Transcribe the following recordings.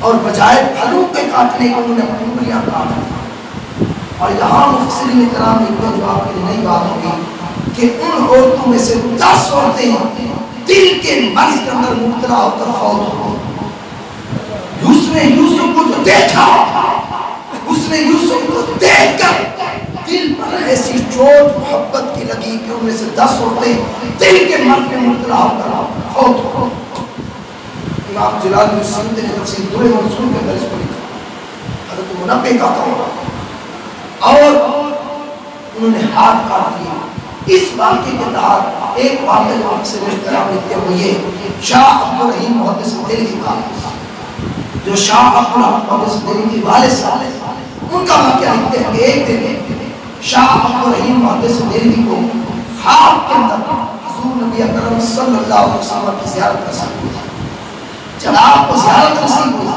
اور بجائے پھلوں کے کاٹنے کے انہوں نے اپنی انگلیاں کاٹ دی۔ اور یہاں مفسرین کرام لکھتے ہیں، جو آپ کے لیے نئی بات ہوگی، کہ ان عورتوں میں سے 10 عورتیں دل کے مرض کے اندر مبتلا ہو کر فوت ہو۔ اس نے یوسف کو جو دیکھا، اس نے یوسف کو دیکھ کر دل پر ایسی چوٹ محبت کی لگی کہ ان میں سے 10 عورتیں دل کے مرض میں مبتلا ہو کر فوت ہو۔ امام جلال السیوطی نے تفسیر درِ منصور کے اندر اس کو لکھا، حضرت منبہ کا قول، اور انہوں نے ہاتھ کاٹ دیے۔ اس واقعے کے تحت ایک واقعہ جو آپ سے کرام لکھتے ہوئے یہ شاہ عبدالرحیم محدث دہلوی کا، جو شاہ عبدالرحیم محدث دہلوی کے والد صاحب ہیں، ان کا واقعہ لکھتے ہیں کہ ایک دن شاہ عبدالرحیم محدث دہلوی کو خواب کے اندر حضور نبی اکرم صلی اللہ علیہ وسلم کی زیارت نصیب ہوئی۔ جب آپ کو زیارت نصیب ہوئی،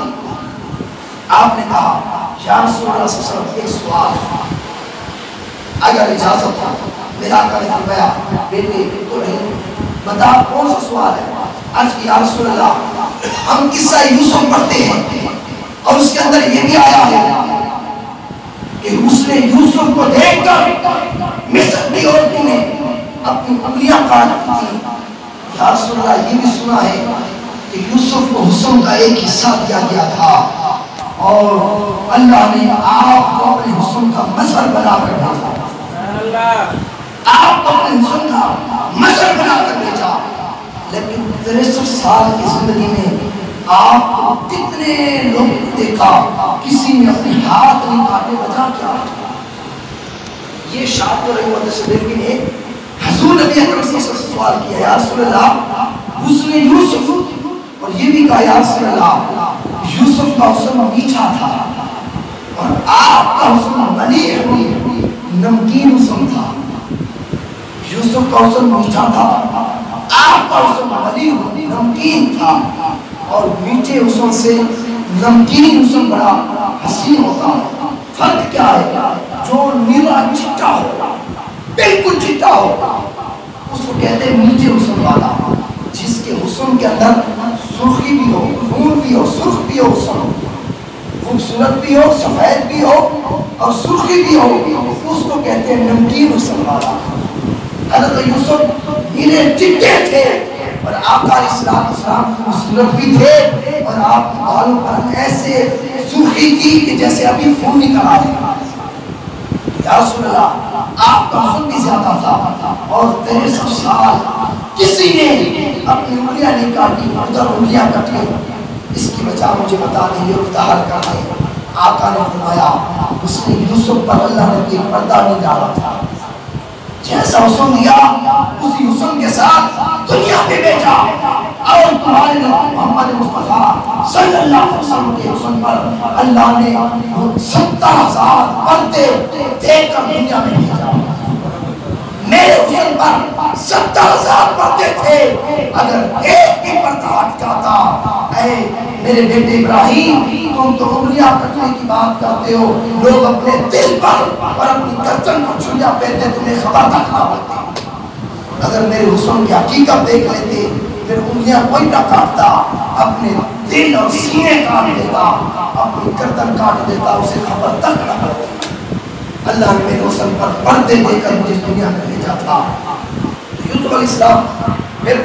آپ نے کہا یا رسول اللہ صلی اللہ علیہ وسلم ایک سوال ہے، اگر اجازت ہو۔ میرا آقا نے فرمایا بیٹے تو نہیں، بتا کون سا سوال ہے؟ عرض کی یا رسول اللہ ہم قصہ یوسف پڑھتے ہیں اور اس کے اندر یہ بھی آیا ہے کہ اس نے یوسف کو دیکھ کر مصر کی عورتوں نے اپنی انگلیاں کاٹ دی۔ یا رسول اللہ یہ بھی سنا ہے کہ یوسف کو حسن کا ایک حصہ دیا گیا تھا اور اللہ نے آپ کو اپنے حسن کا مظہر بنا کر بھیجا، آپ کو اپنے حسن کا مظہر بنا کر بھیجا۔ لیکن 63 سال کی زندگی میں آپ کو کتنے لوگوں نے دیکھا کسی نے اپنے ہاتھ نہیں کاٹے، وجہ کیا؟ یہ شاہ عبدالرحیم محدث دہلوی نے حضور نبی اکرم صلی اللہ علیہ وسلم سے سوال کیا، یا رسول اللہ حسن یوسف، اور یہ بھی کہا یا رسول اللہ یوسف کا حسن میٹھا تھا اور آپ کا حسن ملیح نمکین حسن تھا۔ یوسف کا حسن میٹھا تھا، آپ کا حسن ملیح نمکین تھا، اور میٹھے حسن سے نمکین حسن بڑا حسین ہوتا ہے۔ فرق کیا ہے؟ جو نیلا چٹا ہو، بالکل چٹا ہو، اس کو کہتے ہیں میٹھے حسن والا۔ جس کے حسن کے اندر سرخی بھی ہو، خون بھی ہو، سرخ بھی ہو، حسن خوبصورت بھی ہو، سفید بھی ہو اور سرخی بھی ہو، اس کو کہتے ہیں نمکین حسن والا۔ حضرت یوسف نیلے چٹے تھے اور آقا علیہ السلام خوبصورت بھی تھے، اور آپ کے بالوں پر ایسے سرخی تھی کہ جیسے ابھی خون نکل آئے۔ یا رسول اللہ آپ کا حسن بھی زیادہ تھا، اور 63 سال کسی نے اپنی انگلیاں نہیں کاٹی، ادھر انگلیاں کٹی، اس کی وجہ مجھے بتا دیں، یہ وضاحت کر دیں۔ آقا نے فرمایا اس نے یوسف پر اللہ نے کوئی پردہ نہیں ڈالا تھا، جیسا حسن دیا اسی حسن کے ساتھ دنیا میں بھیجا، اور تمہارے نبی محمد مصطفیٰ صلی اللہ علیہ وسلم کے حسن پر اللہ نے 70,000 پردے دے کر دنیا میں بھیجا۔ میرے حسن پر 70,000 پردے تھے، اگر ایک بھی پردہ ہٹ جاتا، اے میرے بیٹے ابراہیم تم تو انگلیاں کٹنے کی بات کرتے ہو، لوگ اپنے دل پر اور اپنی گردن پر چھریاں پھیرتے، تمہیں خبر تک نہ ہوتی۔ اگر میرے حسن کی حقیقت دیکھ لیتے پھر انگلیاں کوئی نہ کاٹتا، اپنے دل اور سینے کاٹ دیتا، اپنی گردن کاٹ دیتا، اسے خبر تک نہ ہوتی۔ اللہ نے میرے حسن پر پردے دے کر مجھے دنیا میں بھیجا تھا۔ یوسف علیہ السلام پھر